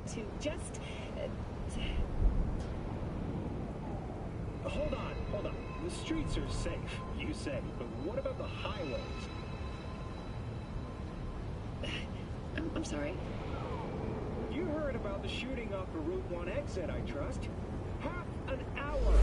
to just... Hold on. The streets are safe, you say, but what about the highways? I'm sorry. You heard about the shooting off the Route 1 exit, I trust. Half an hour!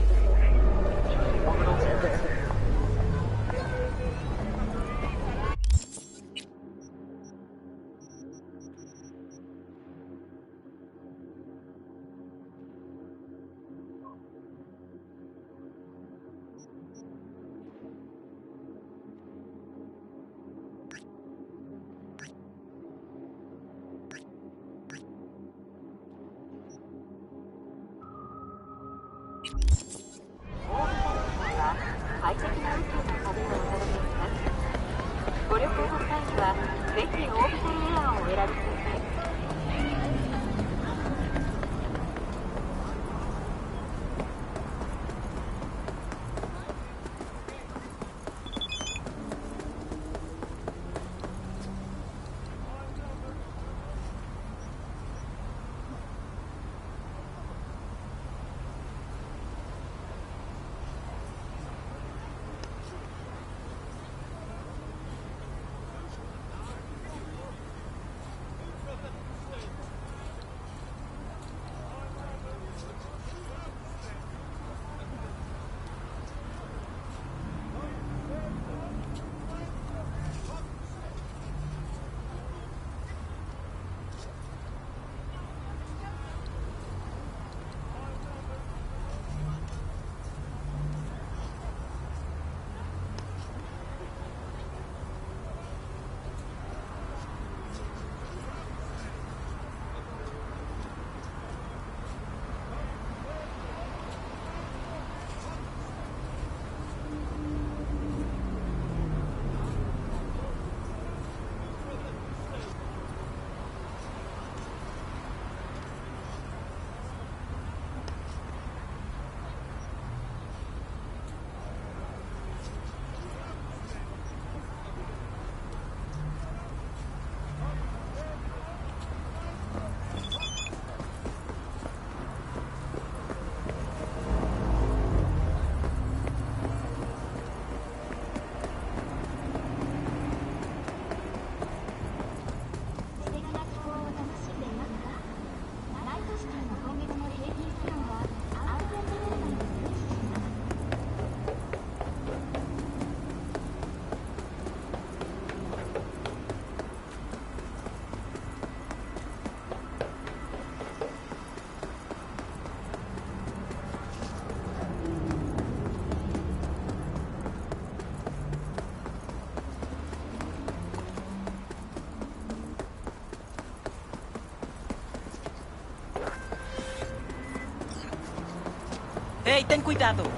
Hey, ten cuidado.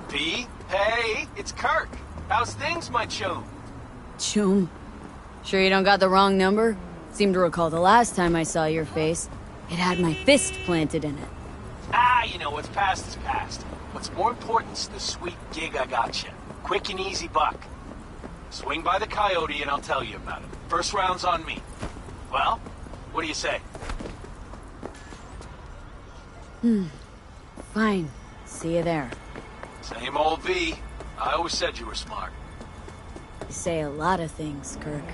V? Hey, it's Kirk. How's things, my chum? Chum? Sure you don't got the wrong number? Seem to recall the last time I saw your face. It had my fist planted in it. Ah, you know, what's past is past. What's more important is the sweet gig I got you. Quick and easy buck. Swing by the Coyote and I'll tell you about it. First round's on me. Well, what do you say? Fine. See you there. Same old V. I always said you were smart. You say a lot of things, Kirk.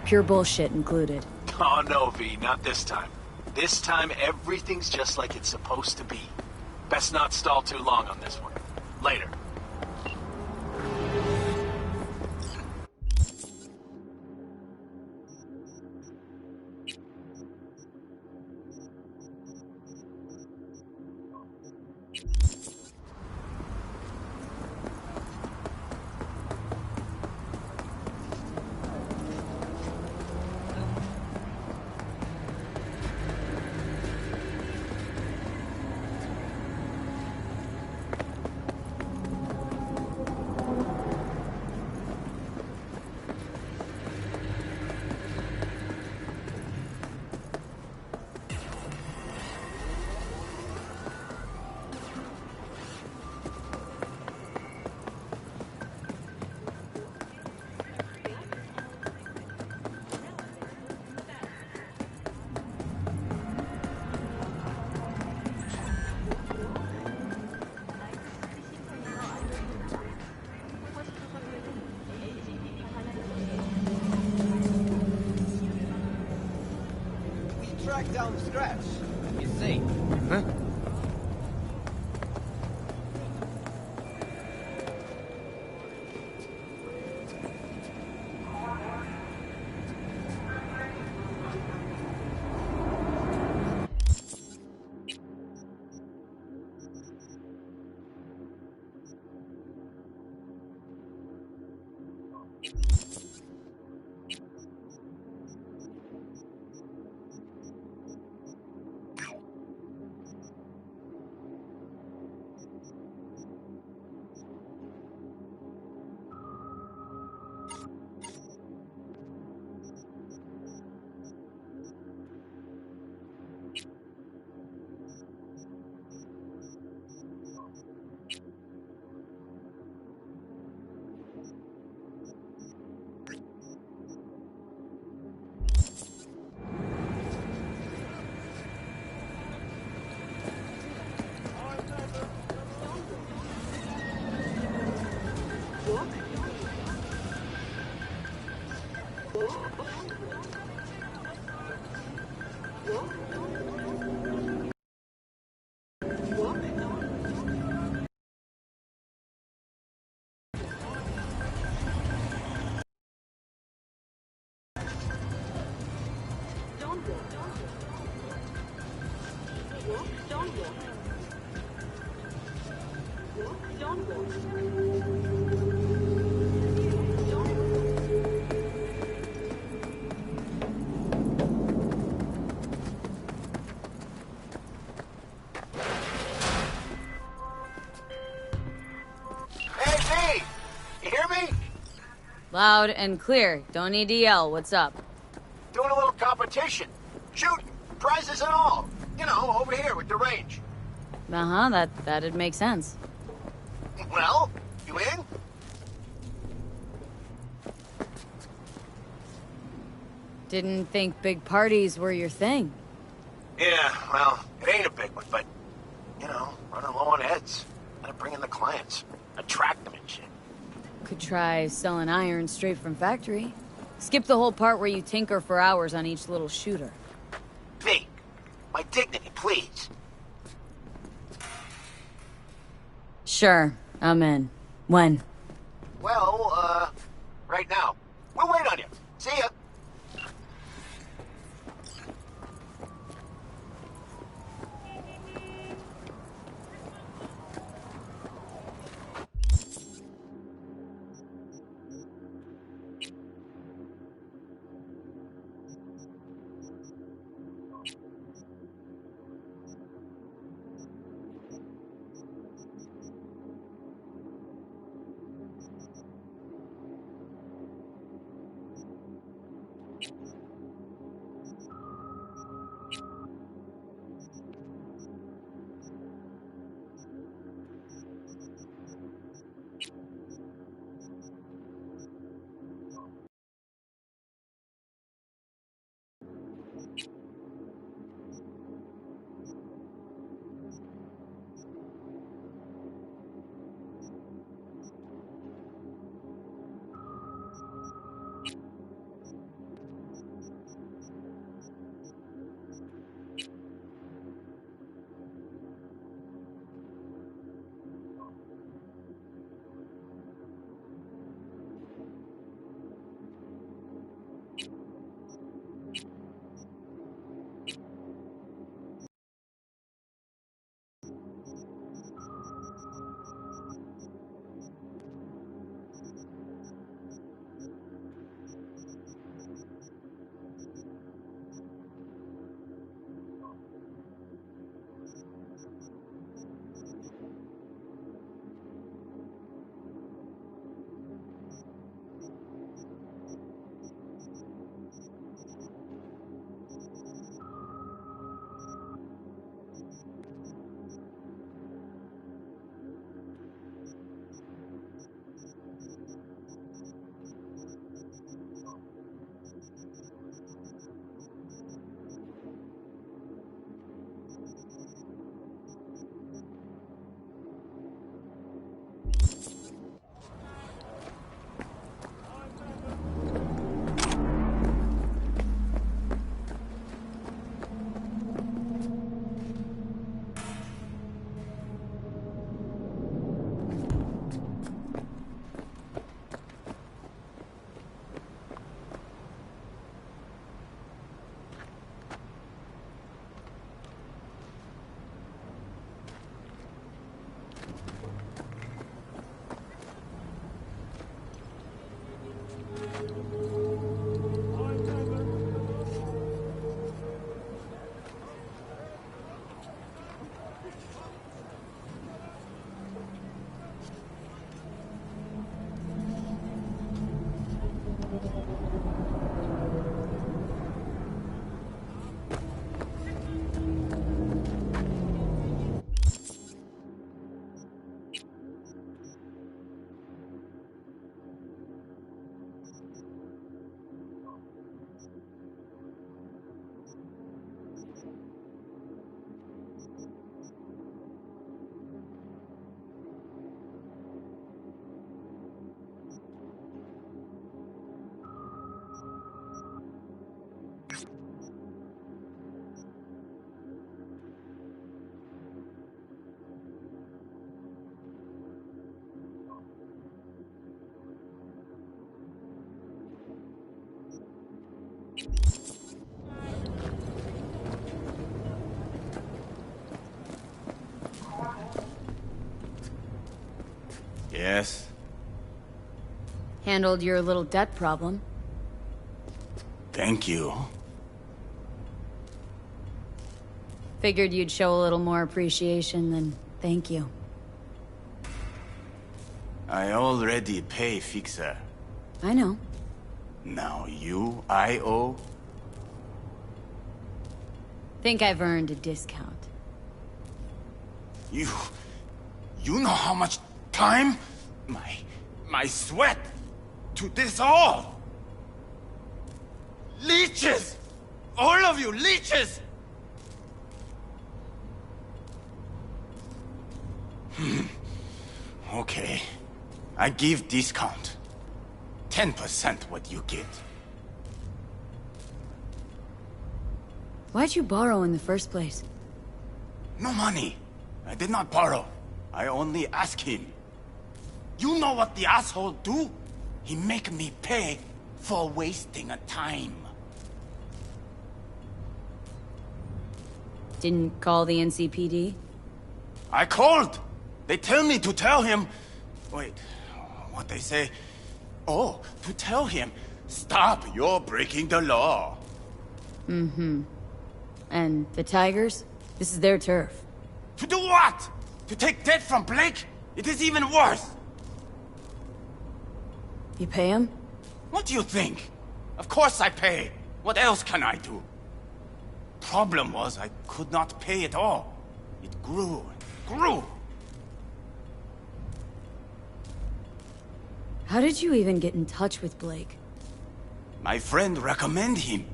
Pure bullshit included. Oh no, V, not this time. This time everything's just like it's supposed to be. Best not stall too long on this one. Later. track down the scratch. You see? Huh? Hey, V! You hear me? Loud and clear. Don't need to yell. What's up? Doing a little competition. Shooting. Prizes and all. You know, over here with the range. Uh-huh, that'd make sense. Well, you in? Didn't think big parties were your thing. Yeah, well, it ain't a big one, but, you know, running low on heads. Gotta bring in the clients. Attract them and shit. Could try selling iron straight from factory. Skip the whole part where you tinker for hours on each little shooter. V, my dignity, please. Sure, I'm in. When? Well, right now. We'll wait on you. See ya. Yes? Handled your little debt problem. Thank you. Figured you'd show a little more appreciation than thank you. I already pay Fixer. I know. Now I owe? Think I've earned a discount. You know how much time? My sweat to this all! Leeches! All of you leeches! Okay. I give discount. 10% what you get. Why'd you borrow in the first place? No money. I did not borrow. I only ask him. You know what the asshole do? He make me pay for wasting a time. Didn't call the NCPD? I called! They tell me to tell him... Wait, what they say? Oh, to tell him, stop, you're breaking the law. Mm-hmm. And the Tigers? This is their turf. To do what? To take debt from Blake? It is even worse. You pay him? What do you think? Of course I pay. What else can I do? Problem was, I could not pay it all. It grew and grew. How did you even get in touch with Blake? My friend recommend him.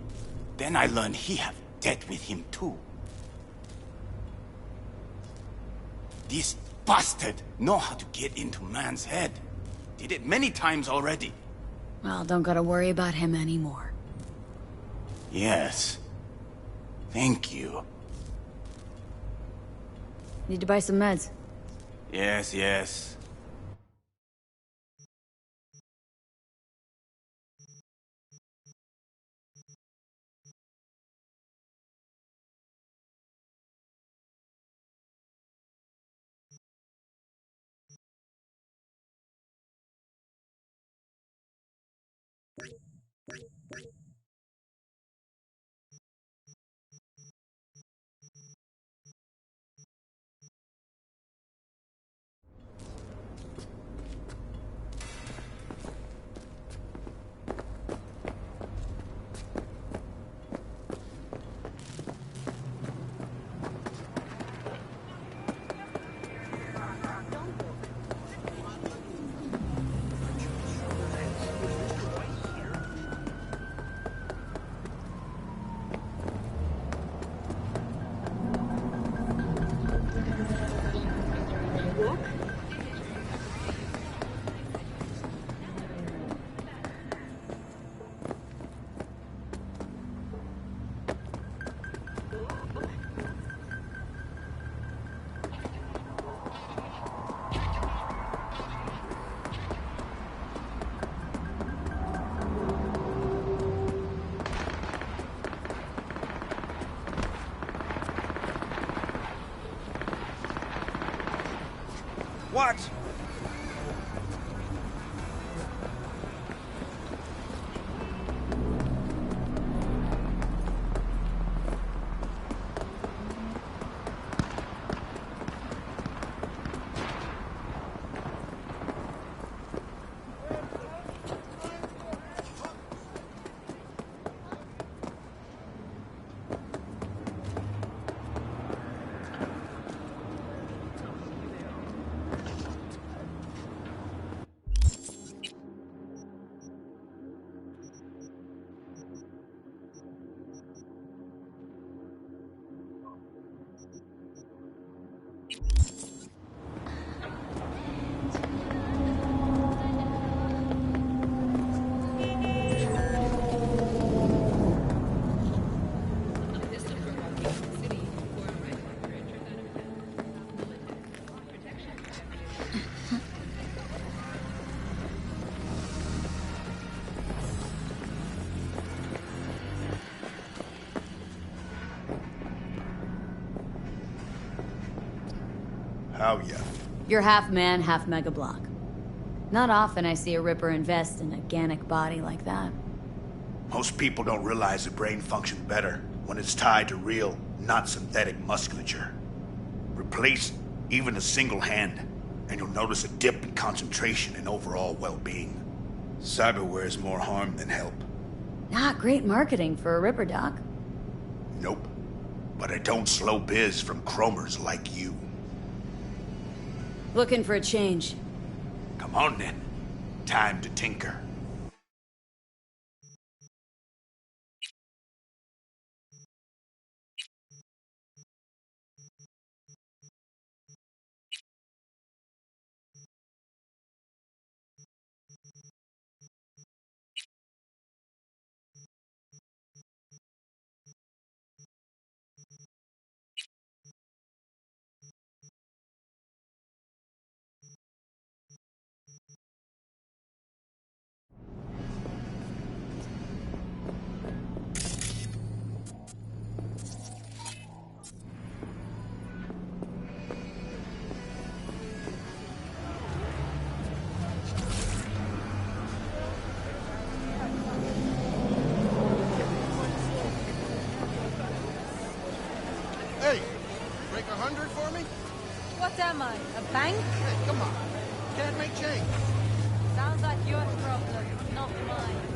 Then I learned he have debt with him too. This bastard know how to get into man's head. Did it many times already. Well, don't gotta worry about him anymore. Yes. Thank you. Need to buy some meds. Yes. What? How ya? You're half man, half Mega Block. Not often I see a Ripper invest in a Gannic body like that. Most people don't realize the brain functions better when it's tied to real, not synthetic musculature. Replace even a single hand, and you'll notice a dip in concentration and overall well-being. Cyberware is more harm than help. Not great marketing for a Ripper, Doc. Nope. But I don't slow biz from chromers like you. Looking for a change. Come on then. Time to tinker. Hey, break 100 for me? What am I, a bank? Hey, come on. Can't make change. Sounds like your problem, not mine.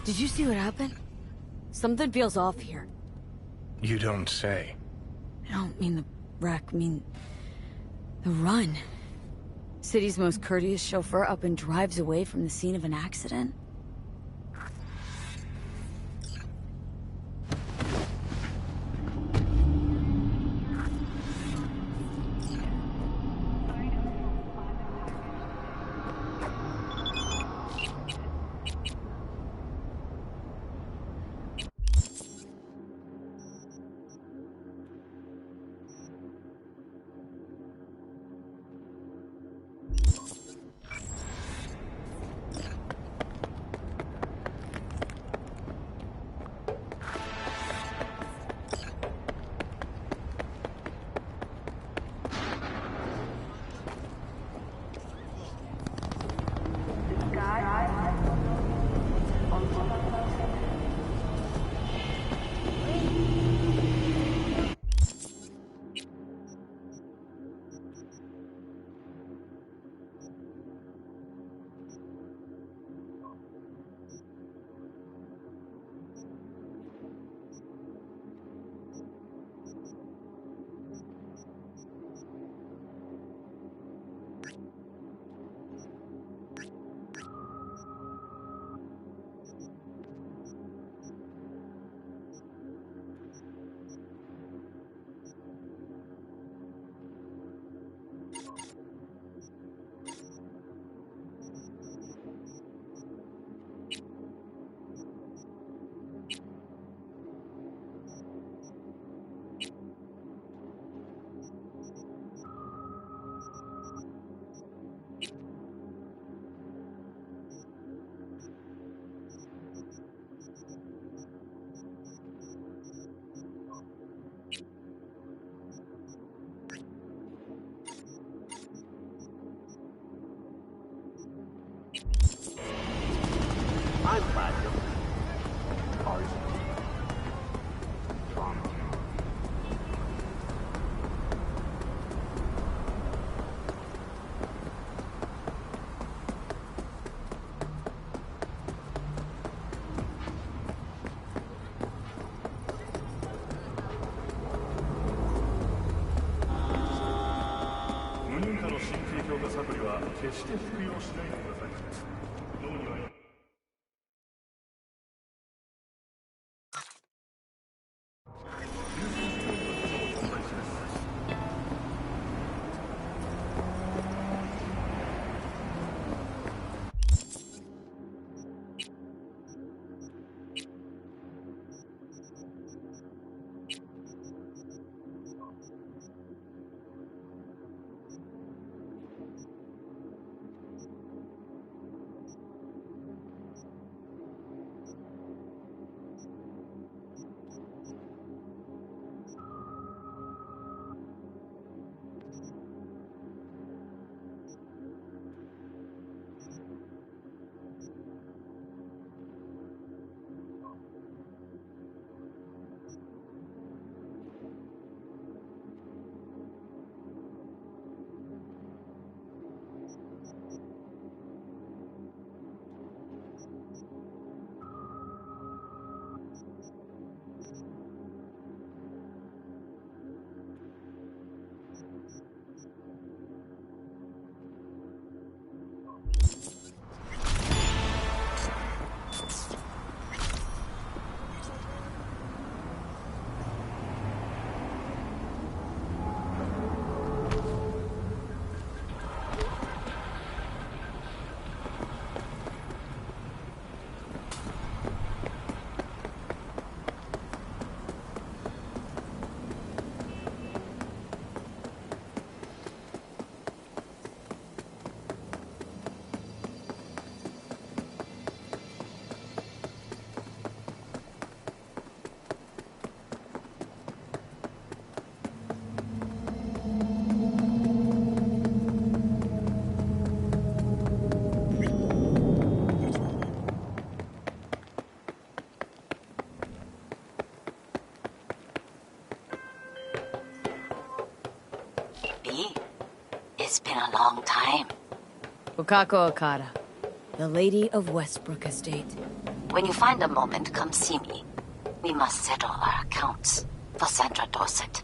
Did you see what happened? Something feels off here. You don't say. I don't mean the wreck, I mean... the run. City's most courteous chauffeur up and drives away from the scene of an accident? I'm Platinum. Are you? It's been a long time. Wakako Okada, the Lady of Westbrook Estate. When you find a moment, come see me. We must settle our accounts for Sandra Dorset.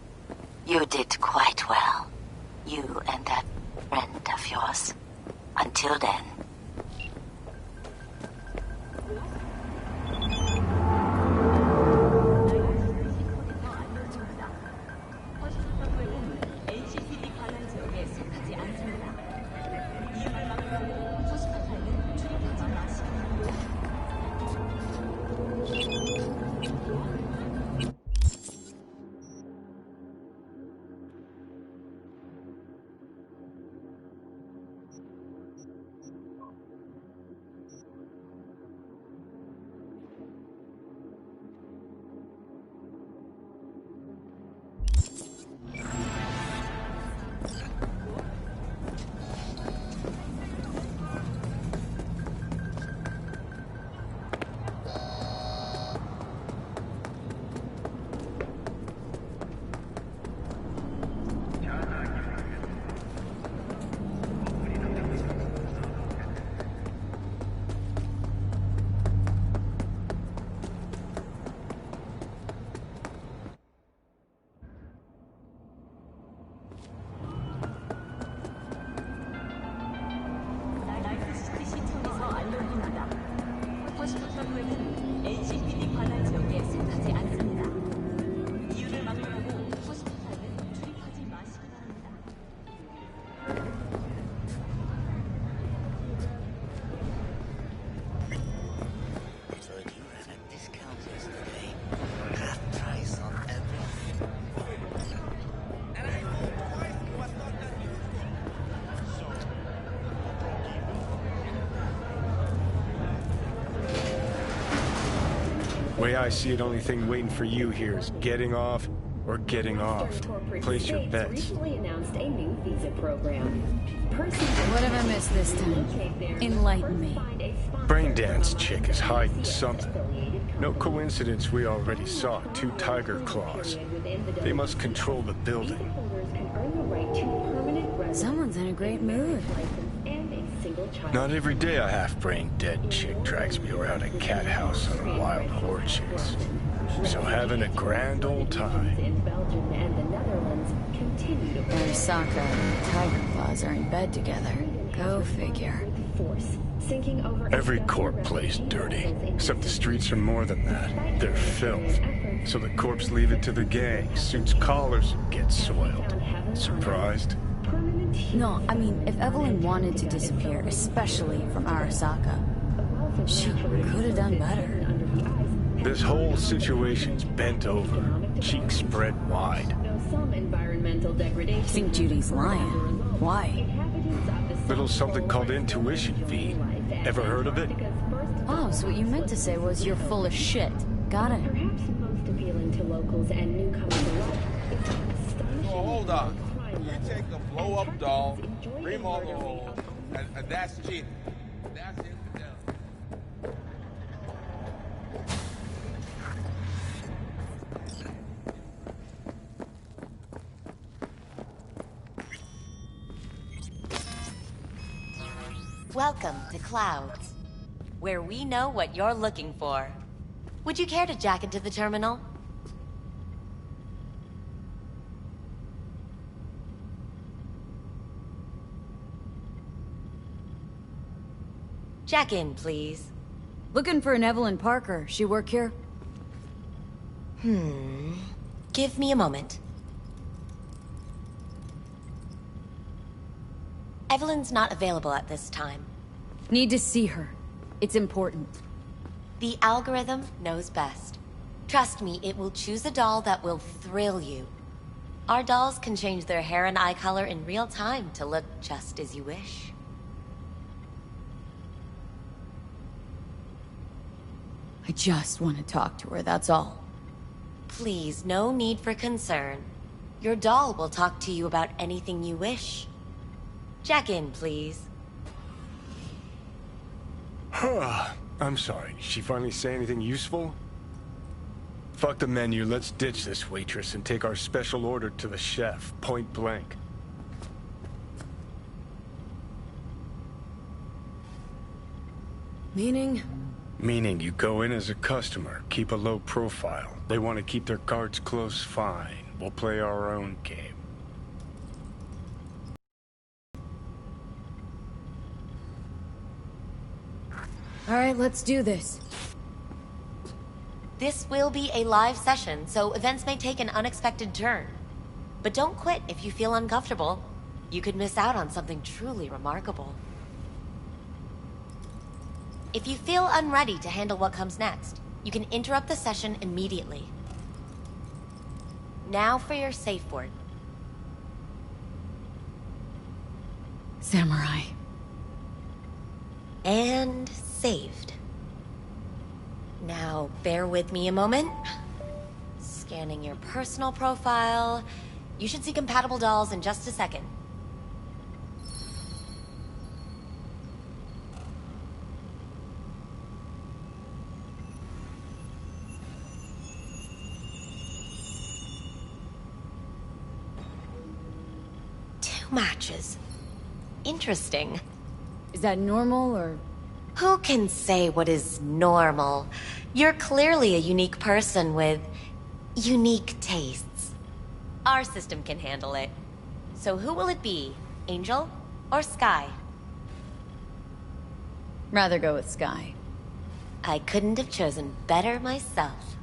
You did quite well. You and that friend of yours. Until then. Way I see it, only thing waiting for you here is getting off or getting off. Place your bets. Announced a new visa program. What have I missed this time? Enlighten me. Braindance chick is hiding something. No coincidence we already saw 2 tiger claws. They must control the building. Someone's in a great mood. Not every day a half-brained dead chick drags me around a cat house on a wild horde chase. So having a grand old time. Arasaka and the Tiger Claws are in bed together. Go figure. Every corp plays dirty, except the streets are more than that. They're filth. So the corps leave it to the gang. Suits collars get soiled. Surprised? No, I mean, if Evelyn wanted to disappear, especially from Arasaka, she could have done better. This whole situation's bent over, cheeks spread wide. I think Judy's lying. Why? Little something called intuition, V. Ever heard of it? Oh, so what you meant to say was you're full of shit. Got it. Perhaps most appealing to locals and newcomers alike is Oh, hold on. You take a blow-up doll, remodel the hole, and that's cheating. That's infidelity. Welcome to Clouds, where we know what you're looking for. Would you care to jack into the terminal? Jack in, please. Looking for an Evelyn Parker. She work here? Give me a moment. Evelyn's not available at this time. Need to see her. It's important. The algorithm knows best. Trust me, it will choose a doll that will thrill you. Our dolls can change their hair and eye color in real time to look just as you wish. I just want to talk to her, that's all. Please, no need for concern. Your doll will talk to you about anything you wish. Jack in, please. I'm sorry, did she finally say anything useful? Fuck the menu, let's ditch this waitress and take our special order to the chef, point blank. Meaning, Meaning you go in as a customer, keep a low profile. They want to keep their cards close, fine. We'll play our own game. All right, let's do this. This will be a live session, so events may take an unexpected turn. But don't quit if you feel uncomfortable. You could miss out on something truly remarkable. If you feel unready to handle what comes next, you can interrupt the session immediately. Now for your safe word. Samurai. And saved. Now, bear with me a moment. Scanning your personal profile. You should see compatible dolls in just a second. Two matches. Interesting. Is that normal, or...? Who can say what is normal? You're clearly a unique person with unique tastes. Our system can handle it. So who will it be? Angel or Sky? Rather go with Sky. I couldn't have chosen better myself.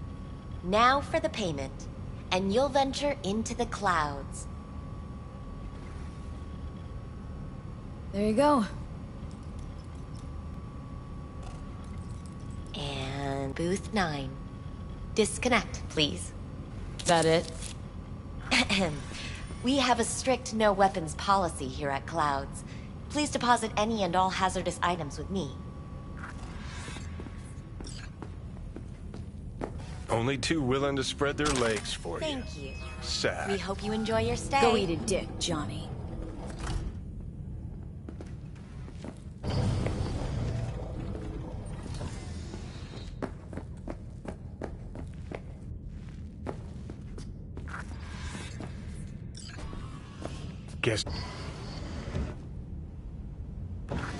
Now for the payment, and you'll venture into the clouds. There you go. And booth 9. Disconnect, please. Is that it? We have a strict no weapons policy here at Clouds. Please deposit any and all hazardous items with me. Only two willing to spread their legs for you. Thank you. Sad. We hope you enjoy your stay. Go eat a dick, Johnny. Guess.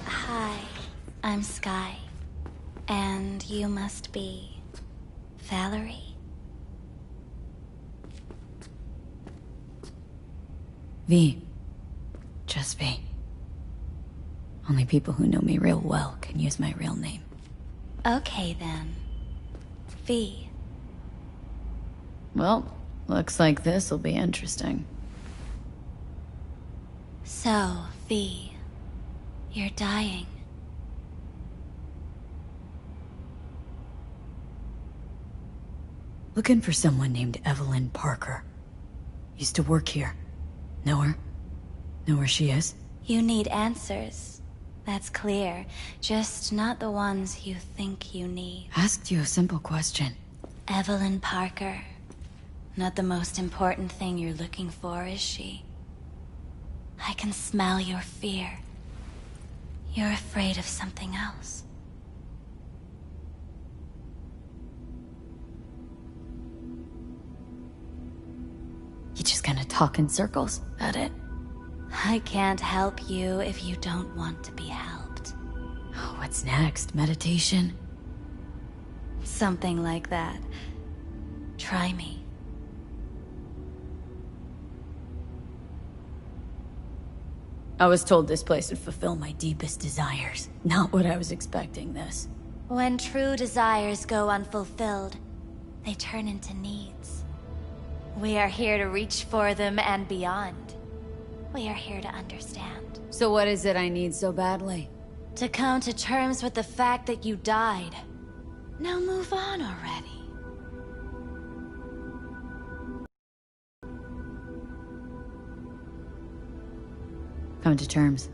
Hi, I'm Sky. And you must be... Valerie? V. Just V. Only people who know me real well can use my real name. Okay then. V. Well, looks like this'll be interesting. So, V. You're dying. Looking for someone named Evelyn Parker. Used to work here. Know her? Know where she is? You need answers. That's clear. Just not the ones you think you need. Asked you a simple question. Evelyn Parker. Not the most important thing you're looking for, is she? I can smell your fear. You're afraid of something else. You just gonna talk in circles? That it? I can't help you if you don't want to be helped. Oh, what's next? Meditation? Something like that. Try me. I was told this place would fulfill my deepest desires. Not what I was expecting this. When true desires go unfulfilled, they turn into needs. We are here to reach for them and beyond. We are here to understand. So what is it I need so badly? To come to terms with the fact that you died. Now move on already. Come to terms.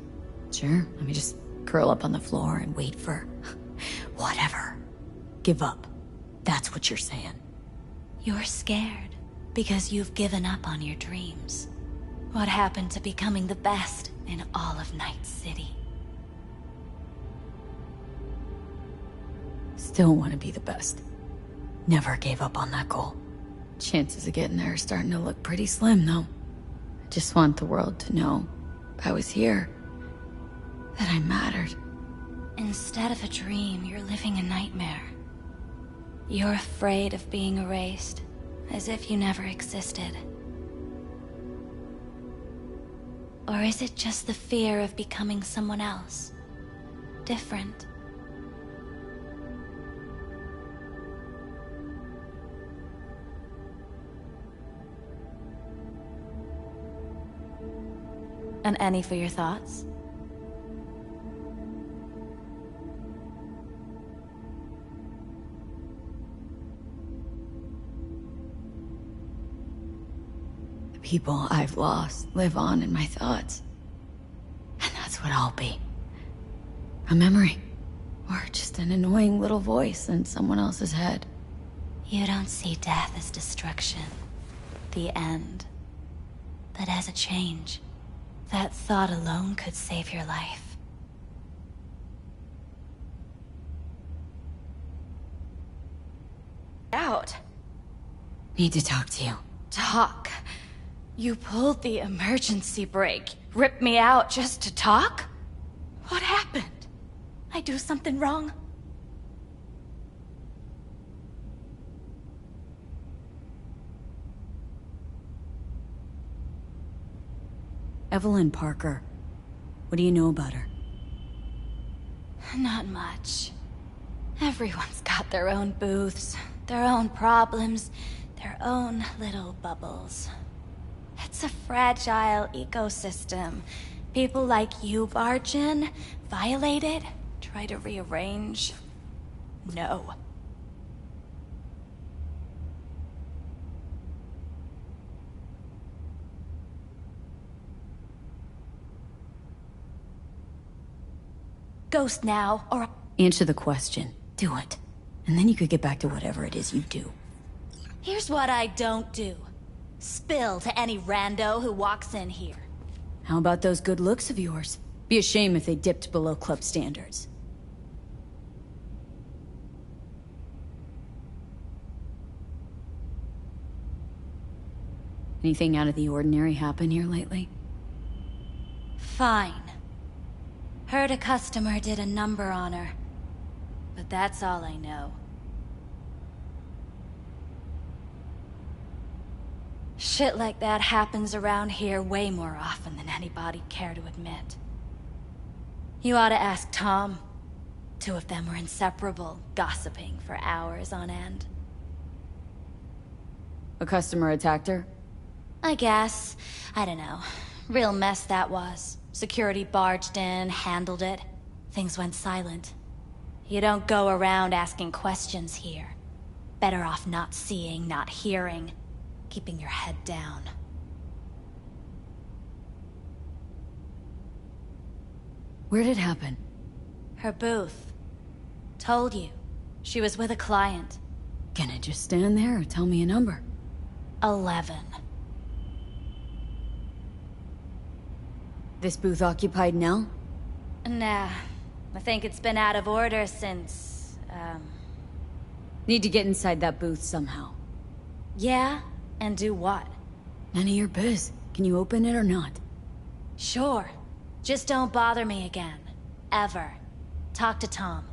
Sure, let me just curl up on the floor and wait for... whatever. Give up. That's what you're saying. You're scared because you've given up on your dreams. What happened to becoming the best in all of Night City? Still want to be the best. Never gave up on that goal. Chances of getting there are starting to look pretty slim, though. I just want the world to know I was here. That I mattered. Instead of a dream, you're living a nightmare. You're afraid of being erased, as if you never existed. Or is it just the fear of becoming someone else? Different? An any for your thoughts? The people I've lost live on in my thoughts. And that's what I'll be. A memory. Or just an annoying little voice in someone else's head. You don't see death as destruction, the end, but as a change. That thought alone could save your life. Out. Need to talk to you. Talk? You pulled the emergency brake, ripped me out just to talk? What happened? I do something wrong? Evelyn Parker. What do you know about her? Not much. Everyone's got their own booths, their own problems, their own little bubbles. It's a fragile ecosystem. People like you barge in, violate it, try to rearrange. No. Ghost now, or... Answer the question. Do it. And then you could get back to whatever it is you do. Here's what I don't do. Spill to any rando who walks in here. How about those good looks of yours? Be a shame if they dipped below club standards. Anything out of the ordinary happen here lately? Fine. Heard a customer did a number on her. But that's all I know. Shit like that happens around here way more often than anybody'd care to admit. You ought to ask Tom. Two of them were inseparable, gossiping for hours on end. A customer attacked her? I guess. I don't know. Real mess that was. Security barged in, handled it. Things went silent. You don't go around asking questions here. Better off not seeing, not hearing. Keeping your head down. Where'd it happen? Her booth. Told you. She was with a client. Can I just stand there or tell me a number? 11. This booth occupied now? Nah. I think it's been out of order since, Need to get inside that booth somehow. Yeah? And do what? None of your biz. Can you open it or not? Sure. Just don't bother me again. Ever. Talk to Tom.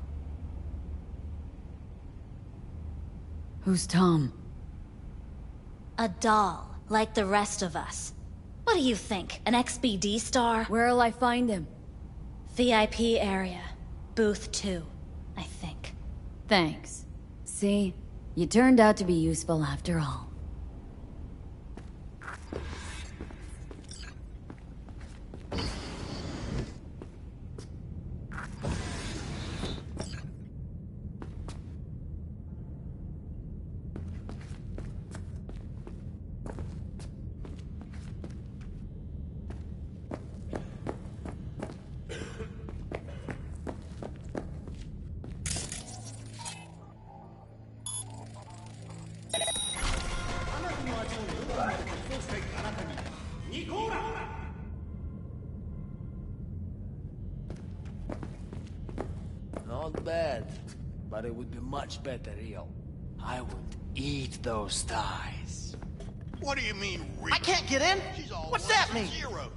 Who's Tom? A doll, like the rest of us. What do you think, an XBD star? Where'll I find him? VIP area. Booth 2, I think. Thanks. See? You turned out to be useful after all. Not bad, but it would be much better real. I would eat those thighs. What do you mean, real? I can't get in? What's that mean?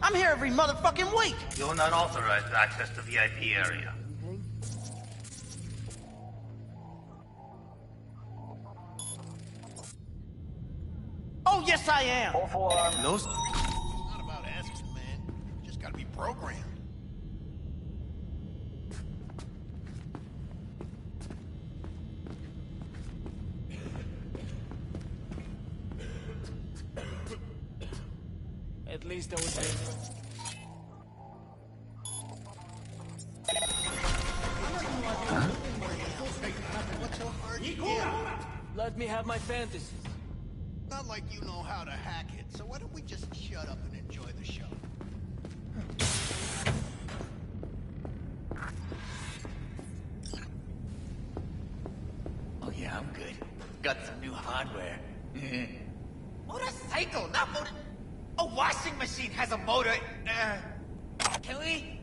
I'm here every motherfucking week. You're not authorized to access the VIP area. Yes, I am. No. It's not about asking, man. You just gotta be programmed. At least I was able. What's so hard to get? Let me have my fantasies. Not like you know how to hack it, so why don't we just shut up and enjoy the show? Oh yeah, I'm good. Got some new hardware. Motorcycle, not motor... A washing machine has a motor... Can we...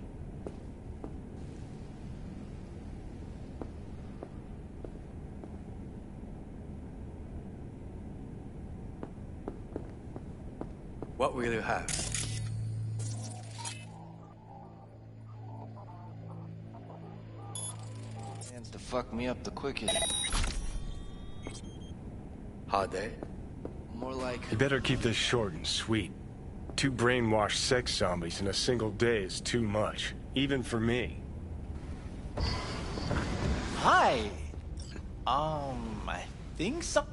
What will you have? Hands to fuck me up the quickest. Hard day? More like... You better keep this short and sweet. 2 brainwashed sex zombies in a single day is too much, even for me. Hi. I think so.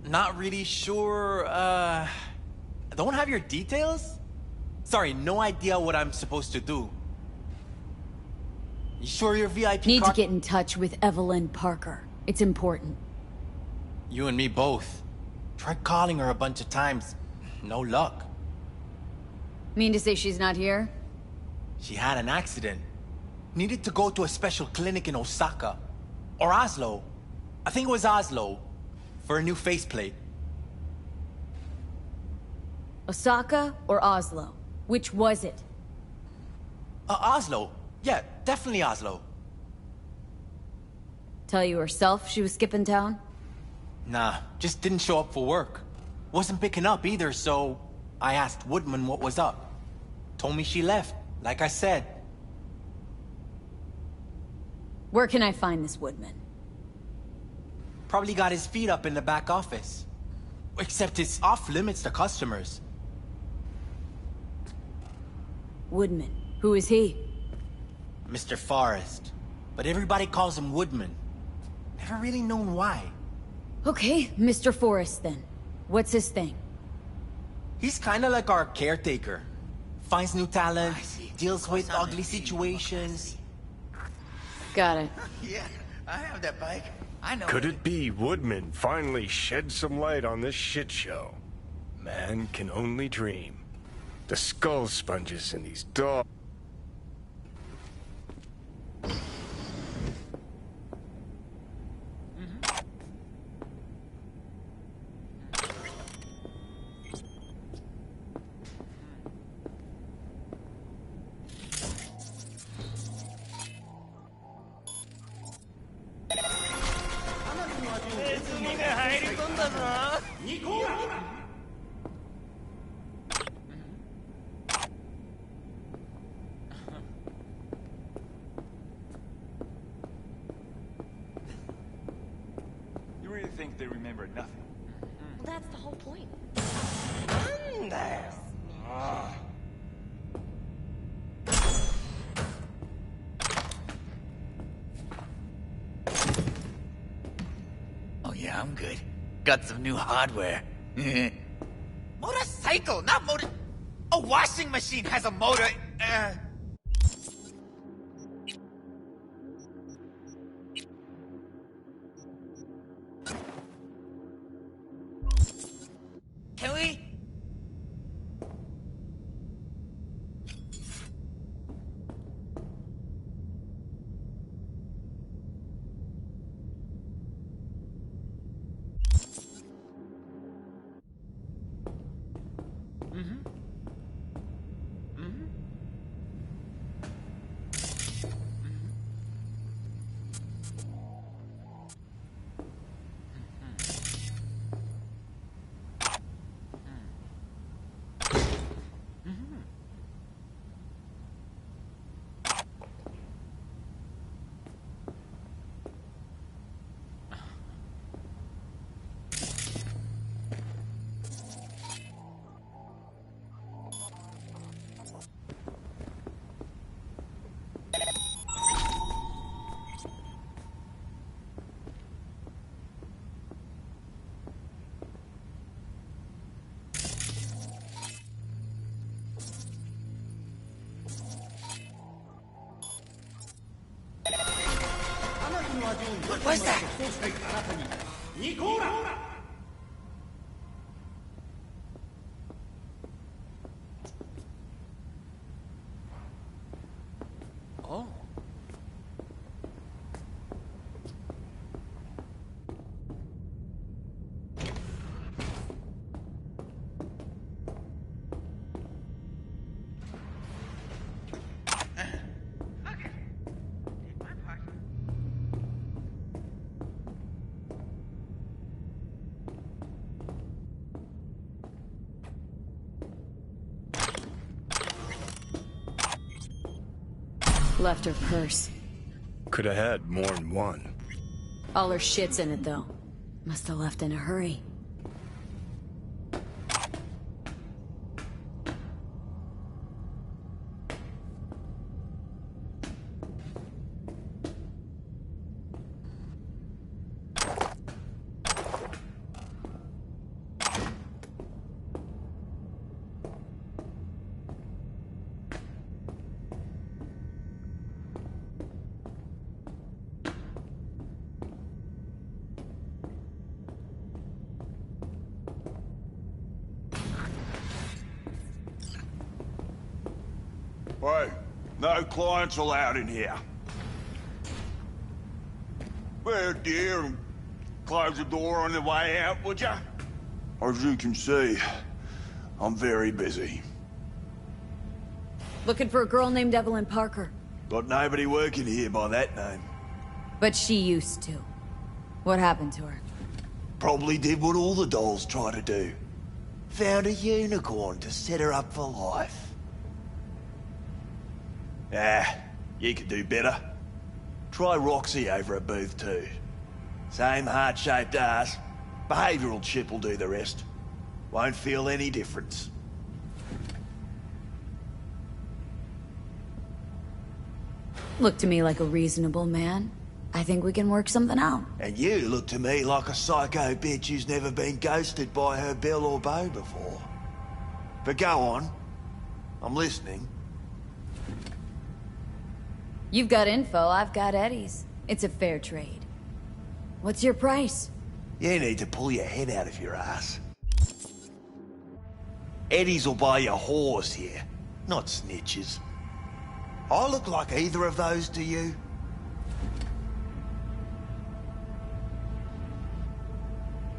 Not really sure, I don't have your details? Sorry, no idea what I'm supposed to do. You sure your VIP Need to get in touch with Evelyn Parker. It's important. You and me both. Tried calling her a bunch of times. No luck. Mean to say she's not here? She had an accident. Needed to go to a special clinic in Osaka. Or Oslo. I think it was Oslo. For a new faceplate. Osaka or Oslo? Which was it? Oslo. Yeah, definitely Oslo. Tell you herself she was skipping town? Nah, just didn't show up for work. Wasn't picking up either, so I asked Woodman what was up. Told me she left, like I said. Where can I find this Woodman? Probably got his feet up in the back office. Except it's off limits to customers. Woodman. Who is he? Mr. Forrest. But everybody calls him Woodman. Never really known why. Okay, Mr. Forrest then. What's his thing? He's kinda like our caretaker. Finds new talent, deals with ugly situations. Got it. Yeah, I have that bike. I know. Could it be Woodman finally shed some light on this shit show? Man can only dream. The skull sponges in these dogs. You really think they remember nothing? Well, that's the whole point. Oh yeah, I'm good. Got some new hardware. Motorcycle, not motor... A washing machine has a motor... Can we... What's that? Oh. Left her purse. Could have had more than one. All her shit's in it, though. Must have left in a hurry. Hey, no clients allowed in here. Well, dear, and close the door on the way out, would ya? As you can see, I'm very busy. Looking for a girl named Evelyn Parker. Got nobody working here by that name. But she used to. What happened to her? Probably did what all the dolls try to do. Found a unicorn to set her up for life. Ah, you could do better. Try Roxy over at Booth 2. Same heart-shaped ass. Behavioural chip will do the rest. Won't feel any difference. Look to me like a reasonable man. I think we can work something out. And you look to me like a psycho bitch who's never been ghosted by her belle or beau before. But go on. I'm listening. You've got info, I've got Eddie's. It's a fair trade. What's your price? You need to pull your head out of your ass. Eddie's will buy you a horse here, not snitches. I look like either of those to you?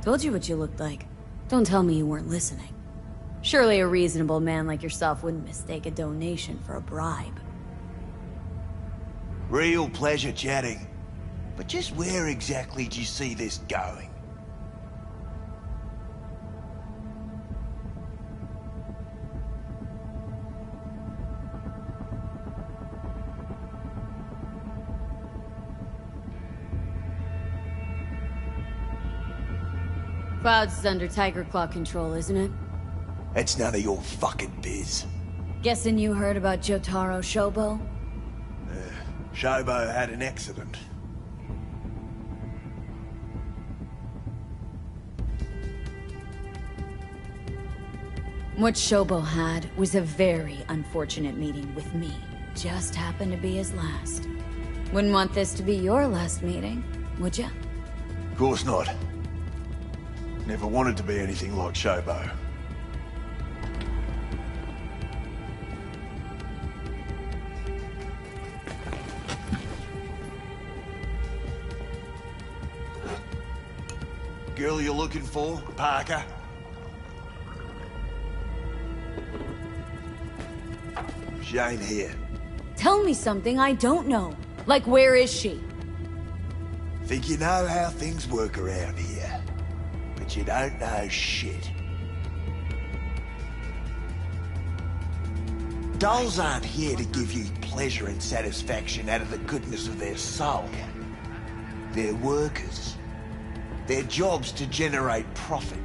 Told you what you looked like. Don't tell me you weren't listening. Surely a reasonable man like yourself wouldn't mistake a donation for a bribe. Real pleasure chatting. But just where exactly do you see this going? Clouds is under Tiger Claw control, isn't it? It's none of your fucking biz. Guessing you heard about Jotaro Shobo? Shobo had an accident. What Shobo had was a very unfortunate meeting with me. Just happened to be his last. Wouldn't want this to be your last meeting, would ya? Of course not. Never wanted to be anything like Shobo. Girl you're looking for, Parker? She ain't here. Tell me something I don't know. Like, where is she? Think you know how things work around here. But you don't know shit. Dolls aren't here to give you pleasure and satisfaction out of the goodness of their soul. They're workers. Their job's to generate profit.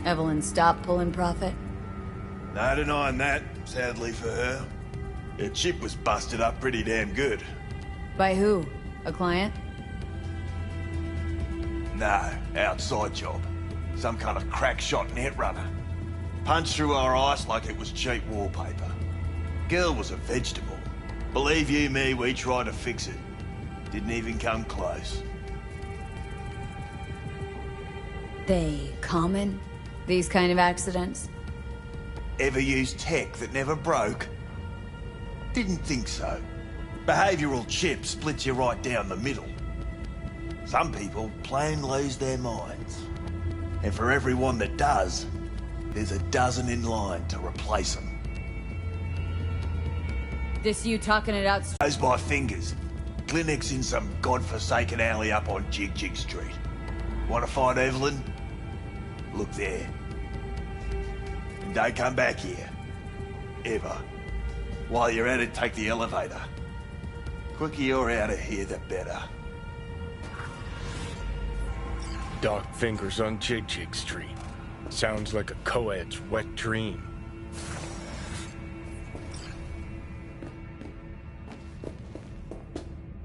Evelyn stopped pulling profit? No denying that, sadly for her. Her chip was busted up pretty damn good. By who? A client? No, outside job. Some kind of crack-shot netrunner. Punched through our ice like it was cheap wallpaper. Girl was a vegetable. Believe you me, we tried to fix it. Didn't even come close. They common? These kind of accidents? Ever used tech that never broke? Didn't think so. Behavioral chip splits you right down the middle. Some people plain lose their minds. And for everyone that does, there's a dozen in line to replace them. This you talking it out? Knows my fingers. Clinic's in some godforsaken alley up on Jig Jig Street. Want to find Evelyn? Look there. And don't come back here. Ever. While you're at it, take the elevator. Quicker you're out of here, the better. Dark fingers on Jig Jig Street. Sounds like a co-ed's wet dream.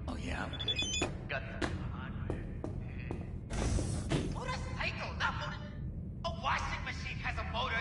Oh yeah, I'm good. Motorcycle, not motor. A washing machine has a motor.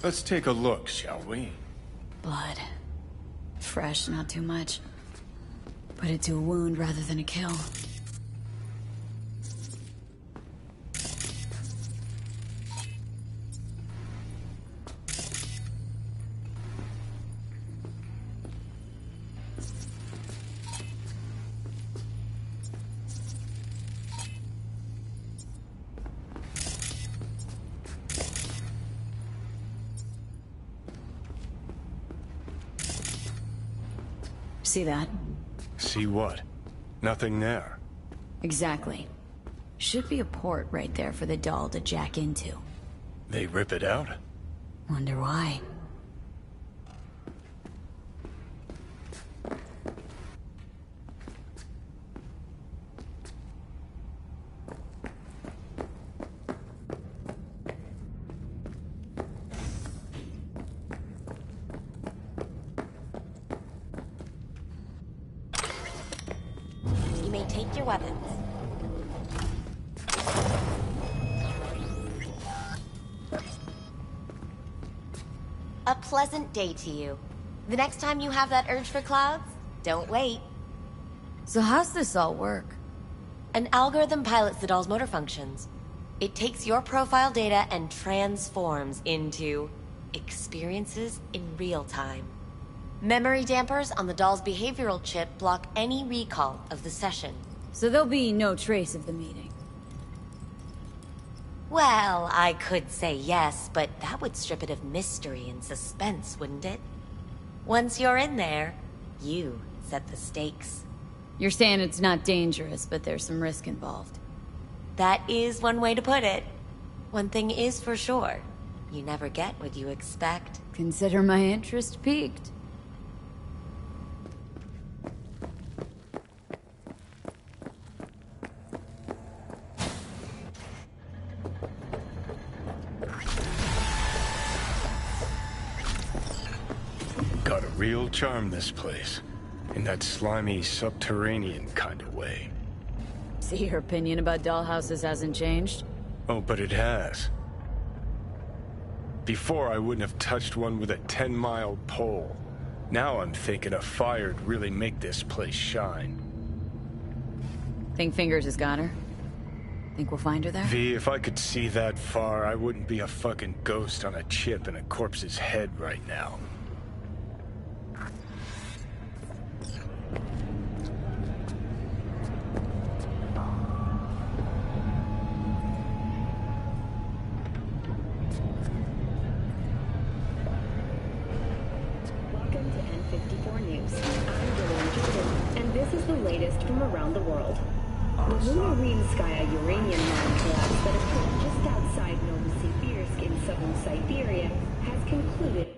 Let's take a look, shall we? Blood. Fresh, not too much. Put it to a wound rather than a kill. See that? See what? Nothing there. Exactly. Should be a port right there for the doll to jack into. They rip it out? Wonder why. You may take your weapons. A pleasant day to you. The next time you have that urge for clouds, don't wait. So how's this all work? An algorithm pilots the doll's motor functions. It takes your profile data and transforms into experiences in real time. Memory dampers on the doll's behavioral chip block any recall of the session. So there'll be no trace of the meeting. Well, I could say yes, but that would strip it of mystery and suspense, wouldn't it? Once you're in there, you set the stakes. You're saying it's not dangerous, but there's some risk involved. That is one way to put it. One thing is for sure. You never get what you expect. Consider my interest piqued. Got a real charm, this place. In that slimy, subterranean kind of way. See, your opinion about dollhouses hasn't changed? Oh, but it has. Before, I wouldn't have touched one with a 10-mile pole. Now I'm thinking a fire'd really make this place shine. Think Fingers has got her? Think we'll find her there? V, if I could see that far, I wouldn't be a fucking ghost on a chip in a corpse's head right now. from around the world. The lunar Rimskaya uranium mine collapse that occurred just outside Novosibirsk in southern Siberia has concluded.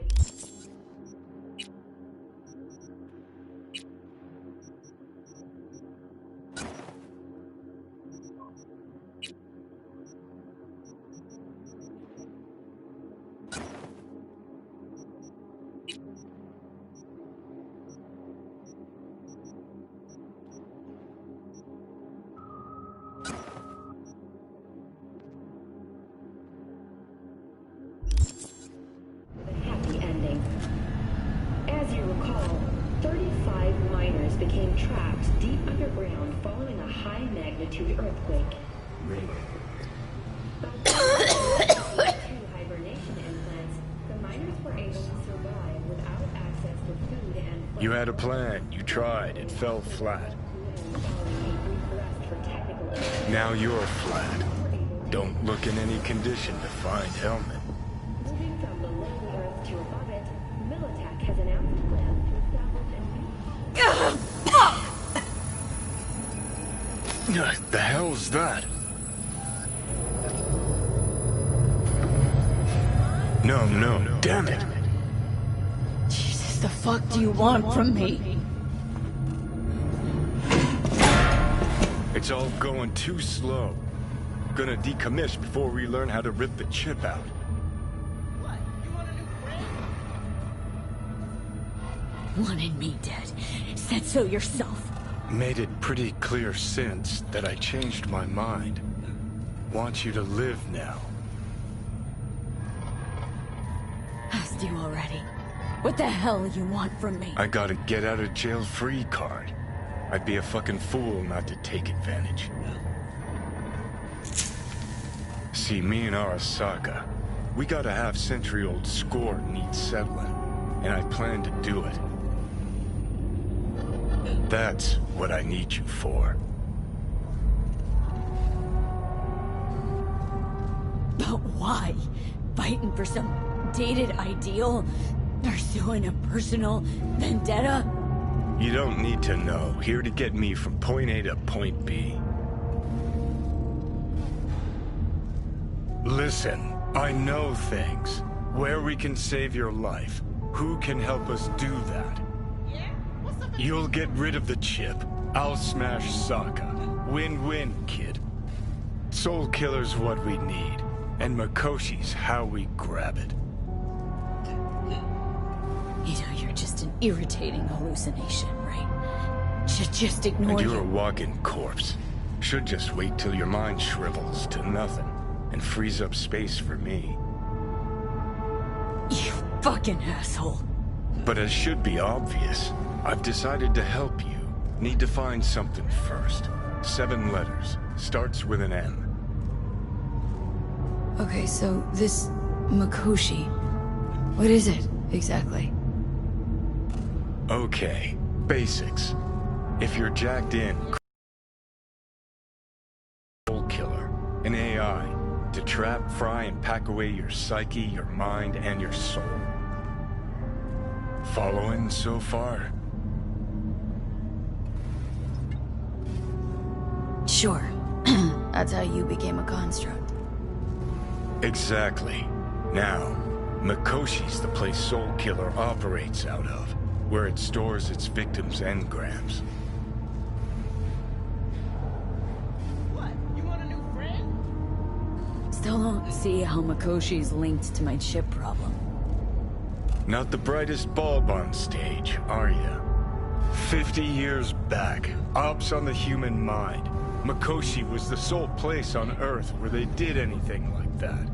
As you recall, 35 miners became trapped deep underground following a high-magnitude earthquake. Two hibernation implants, the miners were able to survive without access to food and... You had a plan. You tried. It fell flat. Now you're flat. Don't look in any condition to find Helmet. Moving from below the Earth to above it, Militech has announced plans to establish The hell's that? No, damn it. Jesus, the fuck do you want from me? It's all going too slow. Gonna decommiss before we learn how to rip the chip out. Wanted me dead. Said so yourself. Made it pretty clear since that I changed my mind. Want you to live now. Asked you already. What the hell you want from me? I got a get out of jail free card. I'd be a fucking fool not to take advantage. See, me and Arasaka, we got a half-century-old score needs settling, and I plan to do it. That's what I need you for. But why? Fighting for some dated ideal? Pursuing a personal vendetta? You don't need to know. Here to get me from point A to point B. Listen, I know things. Where we can save your life. Who can help us do that? You'll get rid of the chip. I'll smash Saka. Win-win, kid. Soul Killer's what we need. And Makoshi's how we grab it. You know, you're just an irritating hallucination, right? Should just ignore And you. you're a walking corpse. Should just wait till your mind shrivels to nothing. And frees up space for me. You fucking asshole. But it should be obvious. I've decided to help you. Need to find something first. 7 letters. Starts with an M. Okay, so this Makoshi, what is it exactly? Okay, basics. If you're jacked in, Soul Killer, an AI, to trap, fry, and pack away your psyche, your mind, and your soul. Following so far? Sure. That's how you became a construct. Exactly. Now, Makoshi's the place Soul Killer operates out of, where it stores its victims' engrams. What? You want a new friend? Still don't see how Makoshi's linked to my chip problem. Not the brightest bulb on stage, are ya? 50 years back, ops on the human mind. Makoshi was the sole place on Earth where they did anything like that.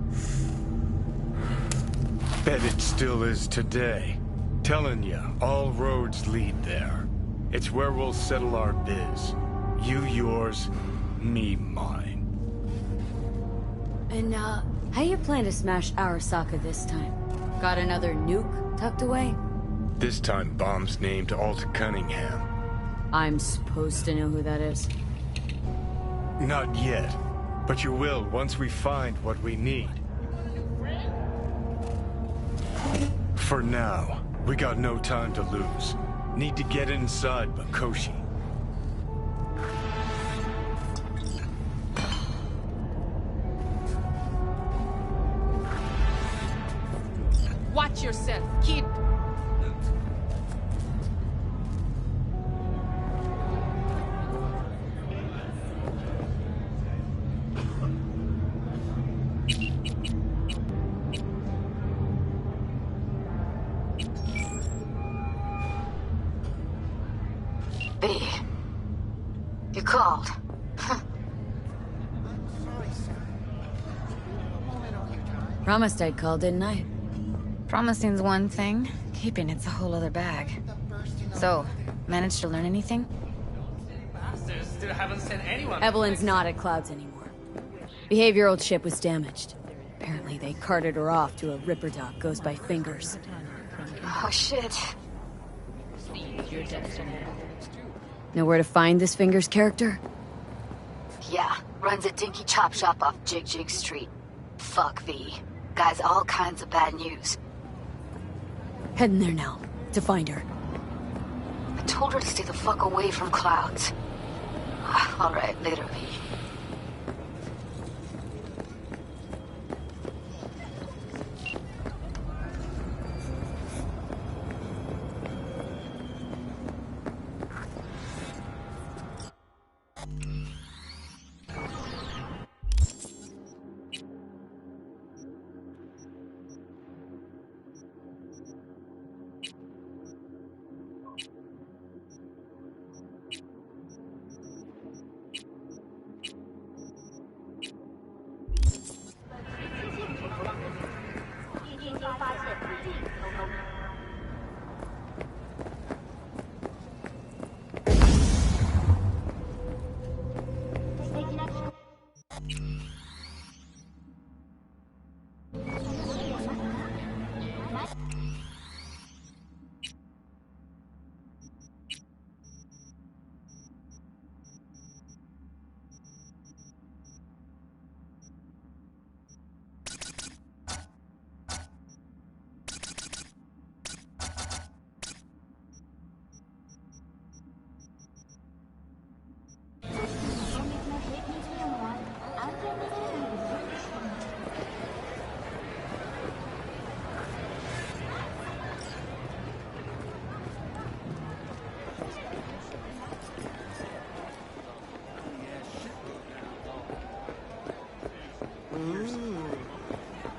Bet it still is today. Telling ya, all roads lead there. It's where we'll settle our biz. You yours, me mine. And, how you plan to smash Arasaka this time? Got another nuke tucked away? This time bomb's named Alta Cunningham. I'm supposed to know who that is. Not yet, but you will once we find what we need. For now, we got no time to lose. Need to get inside Makoshi. Watch yourself, kid. B. You called. Promised I'd call, didn't I? Promising's one thing, keeping it's a whole other bag. So, managed to learn anything? Still haven't sent anyone. Evelyn's not at Clouds anymore. Behavioral chip was damaged. Apparently they carted her off to a Ripper dock goes by Fingers. Oh, shit. Know where to find this Fingers character? Yeah, runs a dinky chop shop off Jig Jig Street. Fuck V. Guy's all kinds of bad news. Heading there now, to find her. I told her to stay the fuck away from Clouds. Alright, later, V.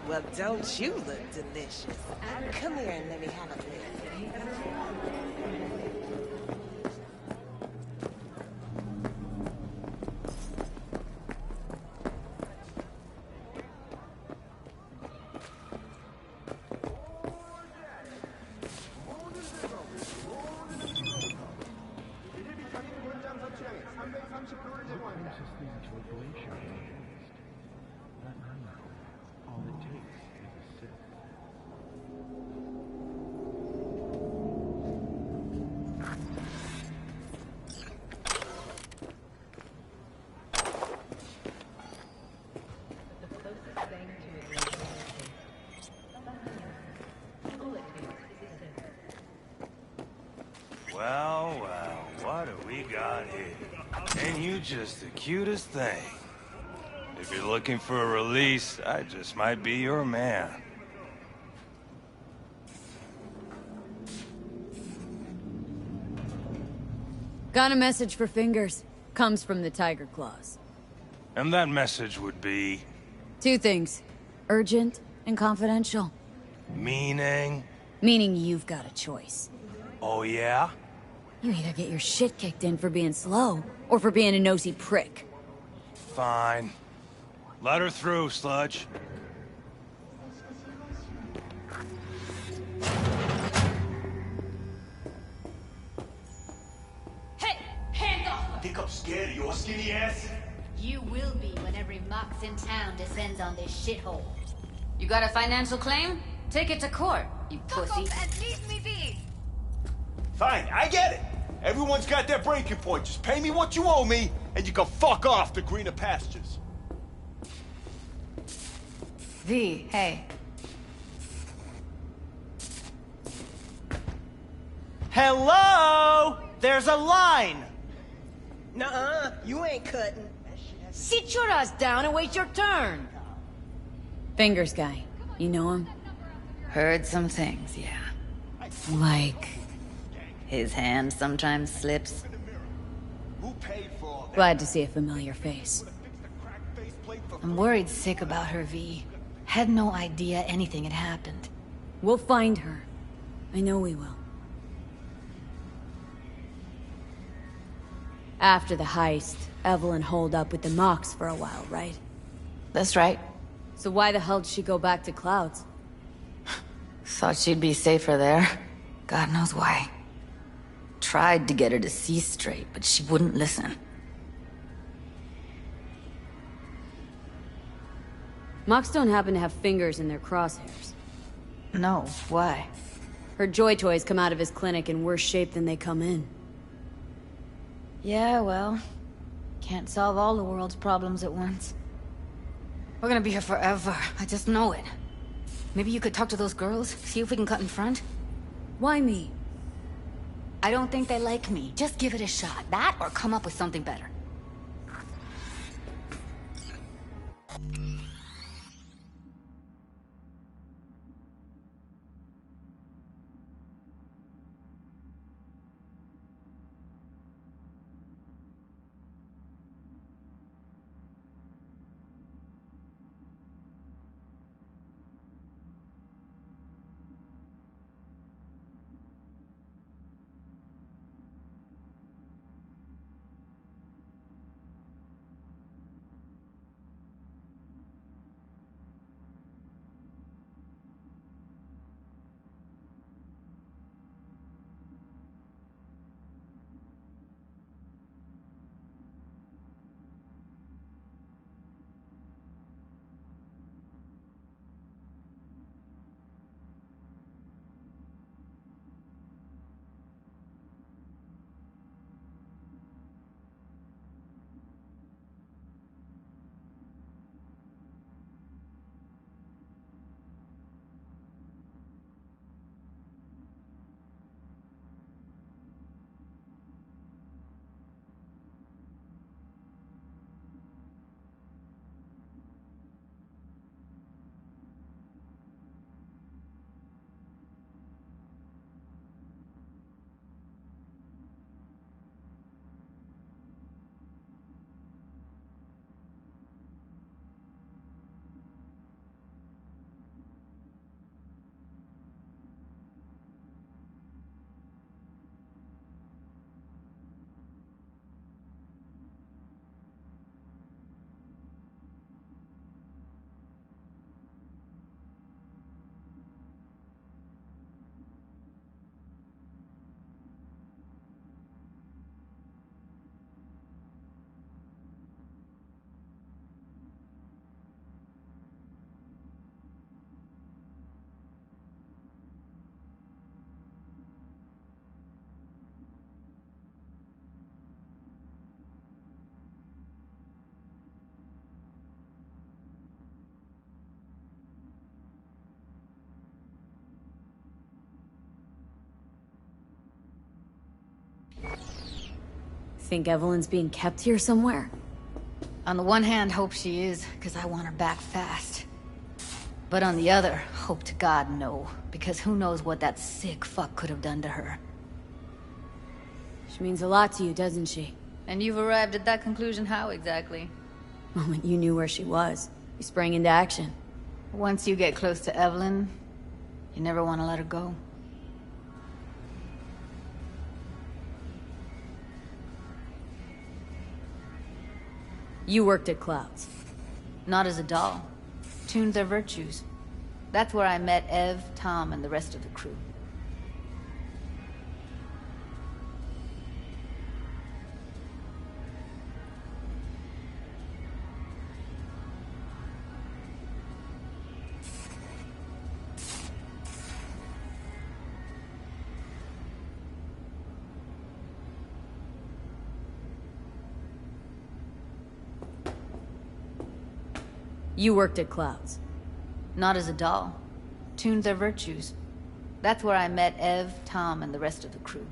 Well, don't you look delicious? Come here and let me have a look. Well, well, what do we got here? Ain't you just the cutest thing? If you're looking for a release, I just might be your man. Got a message for Fingers. Comes from the Tiger Claws. And that message would be... Two things. Urgent and confidential. Meaning? Meaning you've got a choice. Oh, yeah? You either get your shit kicked in for being slow, or for being a nosy prick. Fine. Let her through, Sludge. Hey, hands off! Think I'm scared of your skinny ass? You will be when every mox in town descends on this shithole. You got a financial claim? Take it to court, you pussy. And leave me be! Fine, I get it. Everyone's got their breaking point. Just pay me what you owe me, and you can fuck off to greener pastures. V, hey. Hello? There's a line! Nuh-uh, you ain't cutting. Sit your ass down and wait your turn. Fingers guy. You know him? Heard some things, yeah. Like... His hand sometimes slips. Glad to see a familiar face. I'm worried sick about her, V. Had no idea anything had happened. We'll find her. I know we will. After the heist, Evelyn holed up with the Mox for a while, right? That's right. So why the hell did she go back to Clouds? Thought she'd be safer there. God knows why. Tried to get her to see straight, but she wouldn't listen. Mox don't happen to have fingers in their crosshairs. No, why? Her Joy Toys come out of his clinic in worse shape than they come in. Yeah, well, can't solve all the world's problems at once. We're gonna be here forever, I just know it. Maybe you could talk to those girls, see if we can cut in front? Why me? I don't think they like me. Just give it a shot. That, or come up with something better. Think Evelyn's being kept here somewhere? On the one hand, hope she is, because I want her back fast. But on the other, hope to God no, because who knows what that sick fuck could have done to her. She means a lot to you, doesn't she? And you've arrived at that conclusion how exactly? The moment you knew where she was, you sprang into action. Once you get close to Evelyn, you never want to let her go. You worked at Clouds. Not as a doll. Tuned their virtues. That's where I met Ev, Tom, and the rest of the crew. You worked at Clouds. Not as a doll. Tuned their virtues. That's where I met Ev, Tom, and the rest of the crew.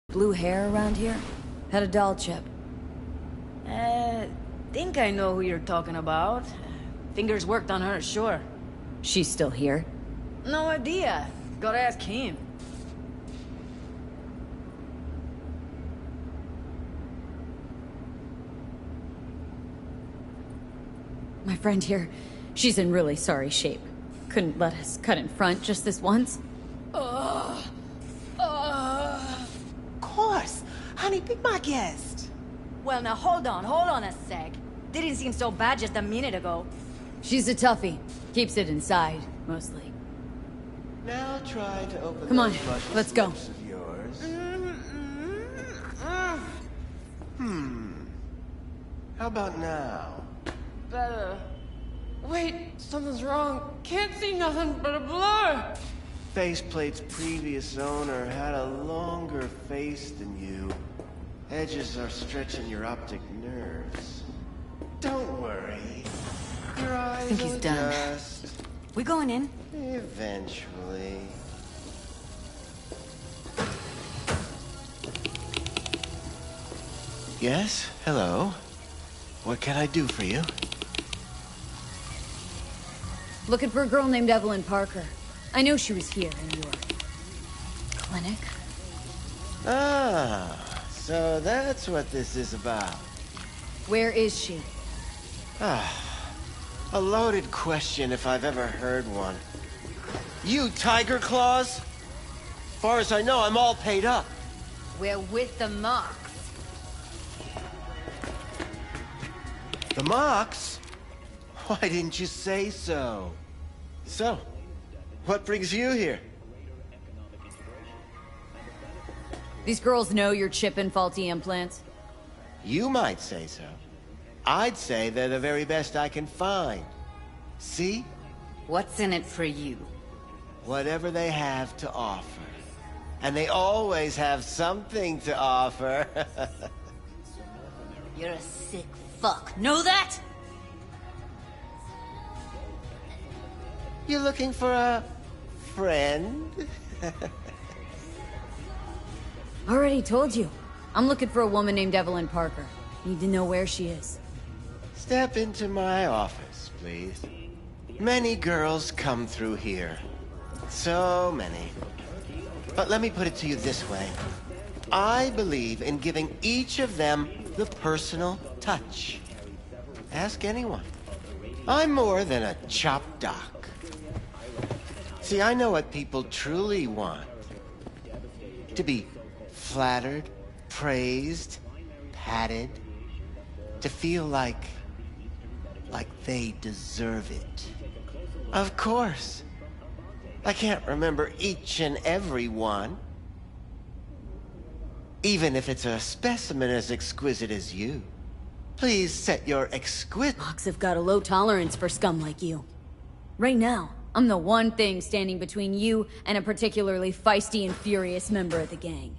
Blue hair around here? Had a doll chip. Think I know who you're talking about. Fingers worked on her, sure. She's still here? No idea. Gotta ask him. My friend here, she's in really sorry shape. Couldn't let us cut in front just this once. Of course. Honey, be my guest. Well, now hold on a sec. Didn't seem so bad just a minute ago. She's a toughie. Keeps it inside, mostly. Now try to open Come on, those luscious let's go. lips of yours. How about now? Better. Wait, something's wrong. Can't see nothing but a blur. Faceplate's previous owner had a longer face than you. Edges are stretching your optic nerves. Don't worry. Your eyes I think he's will done. adjust. We going in? Eventually. Yes? Hello? What can I do for you? Looking for a girl named Evelyn Parker. I know she was here in your clinic. Ah, so that's what this is about. Where is she? Ah, a loaded question if I've ever heard one. You Tiger Claws? Far as I know, I'm all paid up. We're with the Mox. The Mox? Why didn't you say so? So, what brings you here? These girls know you're chipping faulty implants. You might say so. I'd say they're the very best I can find. See? What's in it for you? Whatever they have to offer. And they always have something to offer. You're a sick fuck. Know that? You looking for a friend? Already told you. I'm looking for a woman named Evelyn Parker. Need to know where she is. Step into my office, please. Many girls come through here. So many. But let me put it to you this way. I believe in giving each of them the personal touch. Ask anyone. I'm more than a chop doc. See, I know what people truly want. To be flattered, praised, patted. To feel like they deserve it. Of course. I can't remember each and every one. Even if it's a specimen as exquisite as you. Please set your exquisite... Mox have got a low tolerance for scum like you. Right now, I'm the one thing standing between you and a particularly feisty and furious member of the gang.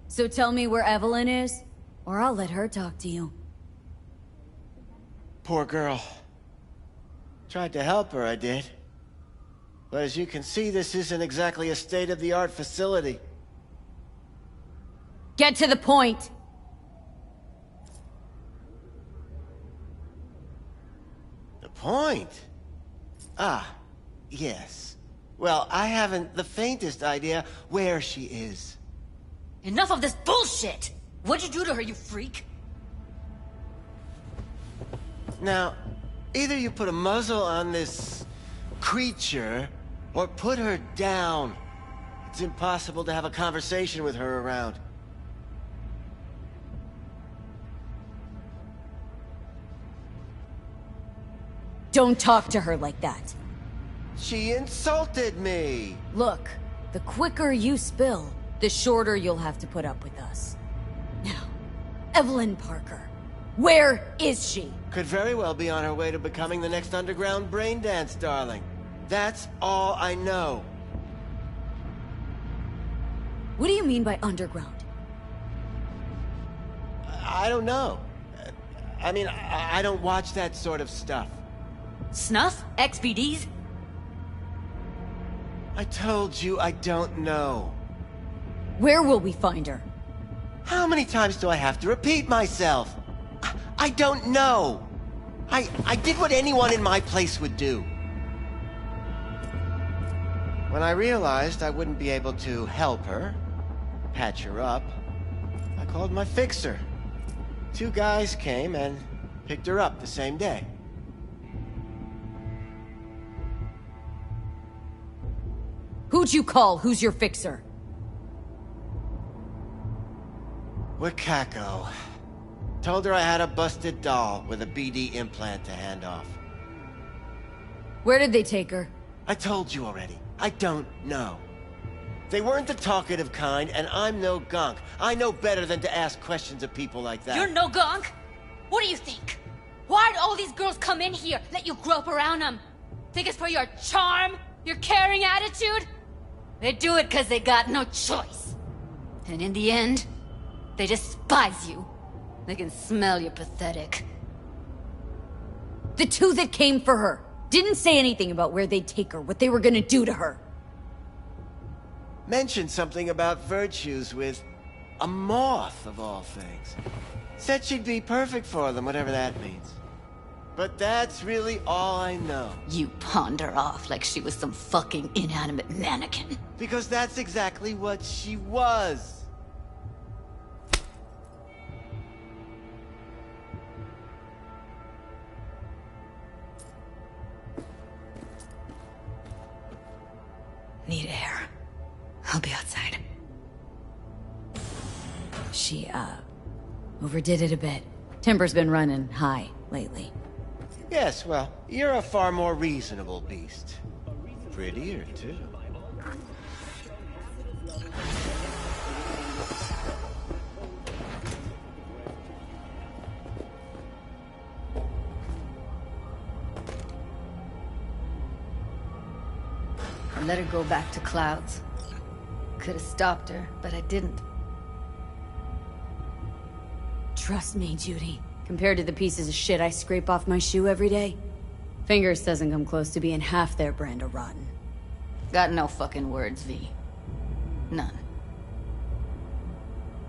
So tell me where Evelyn is, or I'll let her talk to you. Poor girl. Tried to help her, I did. But as you can see, this isn't exactly a state-of-the-art facility. Get to the point! The point? Ah, yes. Well, I haven't the faintest idea where she is. Enough of this bullshit! What'd you do to her, you freak? Now, either you put a muzzle on this creature, or put her down. It's impossible to have a conversation with her around. Don't talk to her like that. She insulted me! Look, the quicker you spill, the shorter you'll have to put up with us. Now, Evelyn Parker, where is she? Could very well be on her way to becoming the next underground brain dance, darling. That's all I know. What do you mean by underground? I don't know. I mean, I don't watch that sort of stuff. Snuff? XBDs? I told you I don't know. Where will we find her? How many times do I have to repeat myself? I don't know. I did what anyone in my place would do. When I realized I wouldn't be able to help her, patch her up, I called my fixer. 2 guys came and picked her up the same day. Who'd you call? Who's your fixer? Wakako. Told her I had a busted doll with a BD implant to hand off. Where did they take her? I told you already. I don't know. They weren't the talkative kind, and I'm no gunk. I know better than to ask questions of people like that. You're no gunk? What do you think? Why'd all these girls come in here, let you grope around them? Think it's for your charm? Your caring attitude? They do it because they got no choice. And in the end, they despise you. They can smell you're pathetic. The 2 that came for her didn't say anything about where they'd take her, what they were gonna do to her. Mentioned something about virtues with a moth, of all things. Said she'd be perfect for them, whatever that means. But that's really all I know. You pawned her off like she was some fucking inanimate mannequin. Because that's exactly what she was. Need air. I'll be outside. She, overdid it a bit. Temper's been running high lately. Yes, well, you're a far more reasonable beast. Prettier, too. I let her go back to Clouds. Could have stopped her, but I didn't. Trust me, Judy. Compared to the pieces of shit I scrape off my shoe every day, Fingers doesn't come close to being half their brand of rotten. Got no fucking words, V. None.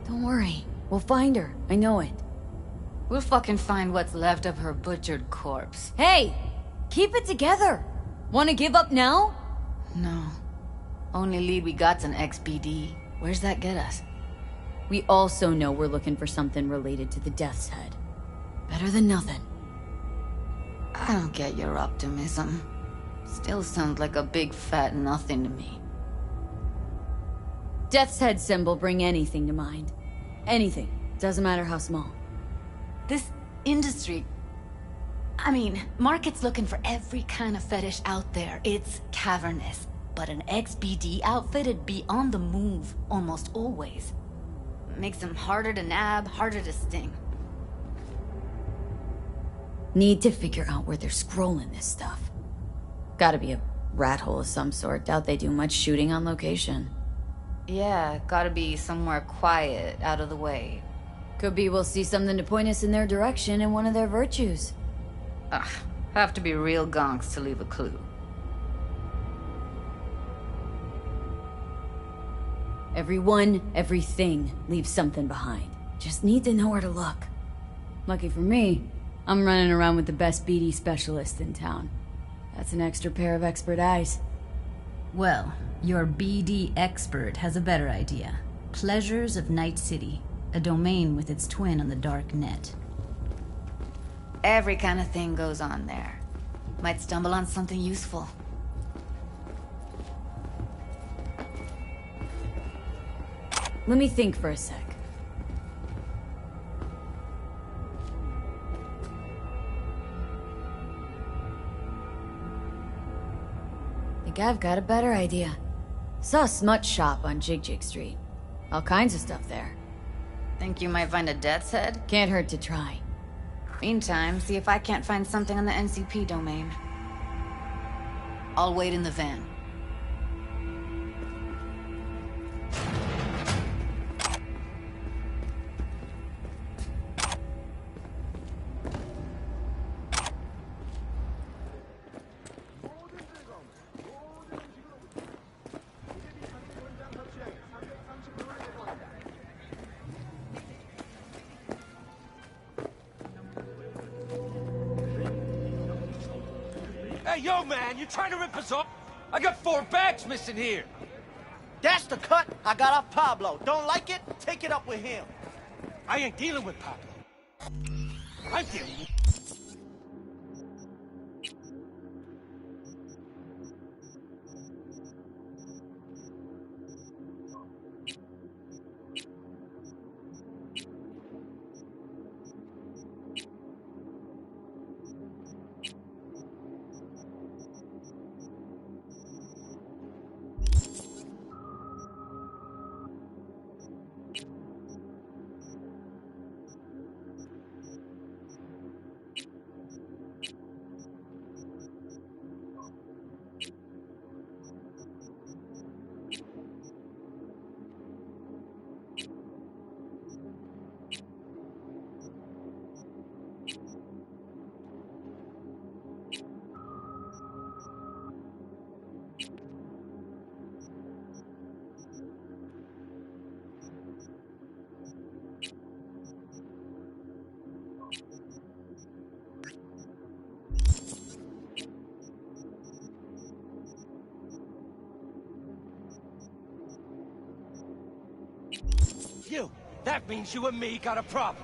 Don't worry. We'll find her. I know it. We'll fucking find what's left of her butchered corpse. Hey! Keep it together! Wanna give up now? No. Only lead we got's an XBD. Where's that get us? We also know we're looking for something related to the Death's Head. Better than nothing. I don't get your optimism. Still sounds like a big fat nothing to me. Death's Head symbol bring anything to mind. Anything. Doesn't matter how small. This industry... I mean, market's looking for every kind of fetish out there. It's cavernous. But an XBD outfit'd be on the move, almost always. Makes them harder to nab, harder to sting. Need to figure out where they're scrolling this stuff. Gotta be a rat hole of some sort. Doubt they do much shooting on location. Yeah, gotta be somewhere quiet, out of the way. Could be we'll see something to point us in their direction in one of their virtues. Ugh, have to be real gonks to leave a clue. Everyone, everything leaves something behind. Just need to know where to look. Lucky for me, I'm running around with the best BD specialist in town. That's an extra pair of expert eyes. Well, your BD expert has a better idea. Pleasures of Night City, a domain with its twin on the dark net. Every kind of thing goes on there. Might stumble on something useful. Let me think for a sec. Think I've got a better idea. Saw a smut shop on Jig Street. All kinds of stuff there. Think you might find a Death's Head? Can't hurt to try. Meantime, see if I can't find something on the NCP domain. I'll wait in the van. Hey, yo, man, you trying to rip us up? I got 4 bags missing here. That's the cut I got off Pablo. Don't like it? Take it up with him. I ain't dealing with Pablo. I'm dealing with... You! That means you and me got a problem.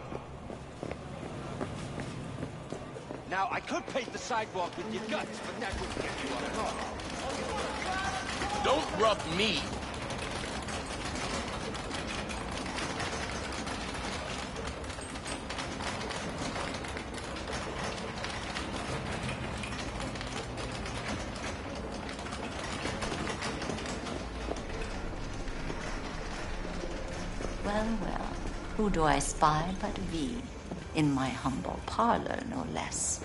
Now, I could pave the sidewalk with your guts, but that wouldn't get you on car. Don't rough me. Well, well. Who do I spy but thee? In my humble parlor, no less.